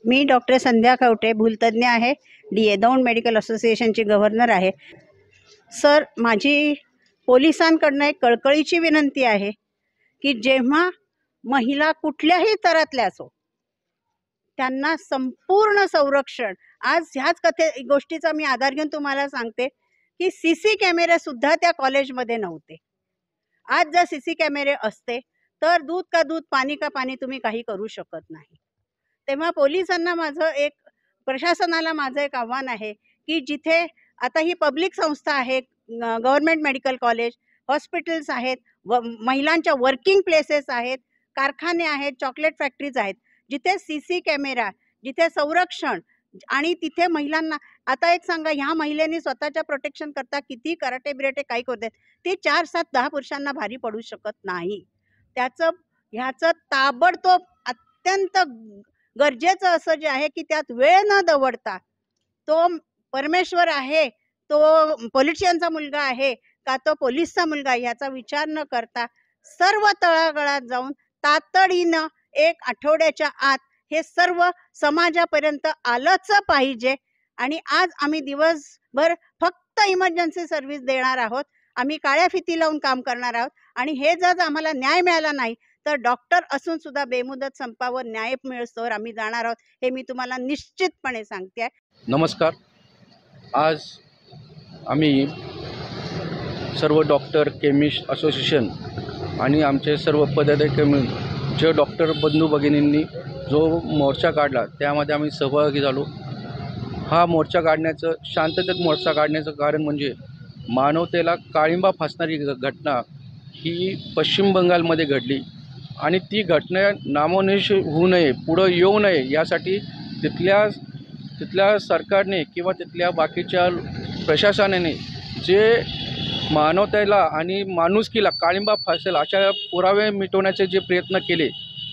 मी doctor संध्या कवटे, भूलतज्ञ आहे, DA Daund medical असोसिएशनची governor आहे. सर, माझी पोलिसांकडनं एक कळकळीची विनंती आहे की जेव्हा महिला कुठल्याही तरातल्या असो त्यांना संपूर्ण संरक्षण, आज ह्याच गोष्टीचा मी आधार घेऊन तुम्हाला सांगते की CC कॅमेरे सुद्धा त्या कॉलेजमध्ये नव्हते. आज जर CC कॅमेरे असते तर दूध का दूध, पाणी का पाणी तुम्ही काही करू शकत नाही. तेव्हा पोलिसांना माझं एक, प्रशासनाला माझं एक आव्हान आहे की जिथे आता ही पब्लिक संस्था आहे, गव्हर्नमेंट मेडिकल कॉलेज, हॉस्पिटल्स आहेत, महिलांच्या वर्किंग प्लेसेस आहेत, कारखाने आहेत, चॉकलेट फॅक्टरीज आहेत, जिथे CC कॅमेरा, जिथे संरक्षण आणि तिथे महिलांना, आता एक सांगा, ह्या महिलेनी स्वतःच्या प्रोटेक्शन करता किती कराटे बिराटे काही करतात, ती 4, 7, 10 पुरुषांना भारी पडू शकत नाही. ह्याचं ताबडतोब अत्यंत गरजेचं असं जे आहे की त्यात वेळ न दवडता, तो परमेश्वर आहे, तो पॉलिटिशियनचा मुलगा आहे का तो पोलीसचा मुलगा आहे, ह्याचा विचार न करता सर्व तळागाळात जाऊन तातडीनं 1 आठवड्याच्या आत हे सर्व समाजापर्यंत आलंच पाहिजे. आणि आज आम्ही दिवसभर फक्त इमर्जन्सी सर्व्हिस देणार आहोत, आम्ही काळ्या फिती लावून काम करणार आहोत. आणि हे जर आम्हाला न्याय मिळाला नाही तर डॉक्टर असून सुद्धा बेमुदत संपावर न्याय मिळस्तोवर आम्ही जाणार आहोत, हे मी तुम्हाला निश्चितपणे सांगते. नमस्कार. आज आम्ही सर्व डॉक्टर केमिस्ट असोसिएशन आणि आमचे सर्व पदाधिकारी मिळून जे डॉक्टर बंधू भगिनींनी जो मोर्चा काढला त्यामध्ये आम्ही सहभागी झालो. हा मोर्चा काढण्याचं, शांततेत मोर्चा काढण्याचं कारण म्हणजे मानवतेला काळिंबा फासणारी घटना ही पश्चिम बंगालमध्ये घडली आणि ती घटना नामोनिश होऊ नये, पुढं येऊ नये यासाठी तिथल्या सरकारने किंवा तिथल्या बाकीच्या प्रशासनाने जे मानवतेला आणि माणुसकीला काळिंबा फासेल अशा पुरावे मिटवण्याचे जे प्रयत्न केले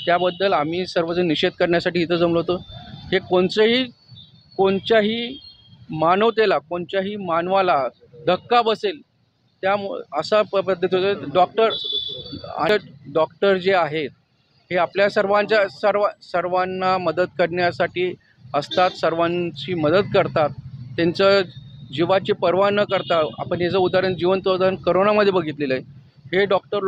त्याबद्दल आम्ही सर्वजण निषेध करण्यासाठी इथं जमलो होतो. हे कोणत्याही मानवतेला, कोणत्याही मानवाला धक्का बसेल त्यामुळे असा पद्धतीचं डॉक्टर जे आहेत हे आपल्या सर्वांना मदत करण्यासाठी असतात, सर्वांची मदत करतात, त्यांचं जीवाची पर्वा न करता. आपण याचं जिवंत उदाहरण करोनामध्ये बघितलेलं आहे. हे डॉक्टर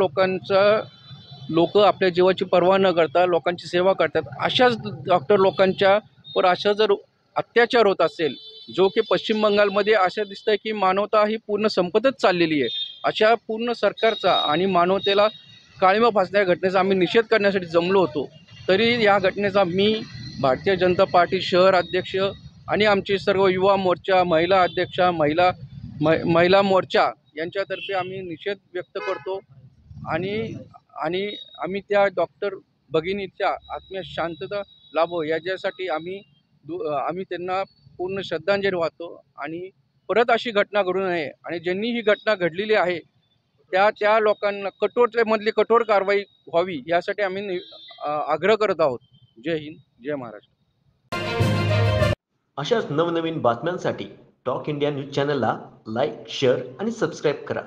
लोक आपल्या जीवाची पर्वा न करता लोकांची सेवा करतात. अशाच डॉक्टर लोकांच्यावर अशा जर अत्याचार होत असेल, जो की पश्चिम बंगालमध्ये असं दिसतंय की मानवता ही पूर्ण संपतच चाललेली आहे, अशा पूर्ण सरकारचा आणि मानवतेला काळिंबा फासणाऱ्या घटनेचा आम्ही निषेध करण्यासाठी जमलो होतो. तरी या घटनेचा मी भारतीय जनता पार्टी शहर अध्यक्ष आणि आमचे सर्व युवा मोर्चा, महिला अध्यक्षा, महिला मोर्चा यांच्यातर्फे आम्ही निषेध व्यक्त करतो. आणि आम्ही त्या डॉक्टर भगिनीच्या आत्म्यात शांतता लाभो याच्यासाठी आम्ही त्यांना पूर्ण श्रद्धांजली वाहतो. आणि परत अशी घटना घडू नये आणि ज्यांनी ही घटना घडलेली आहे त्या लोकांना कठोरमधली कठोर कारवाई व्हावी यासाठी आम्ही आग्रह करत आहोत. जय हिंद, जय महाराष्ट्र. अशाच नवनवीन बातम्यांसाठी टॉक इंडिया न्यूज चॅनलला लाईक, शेअर आणि सबस्क्राईब करा.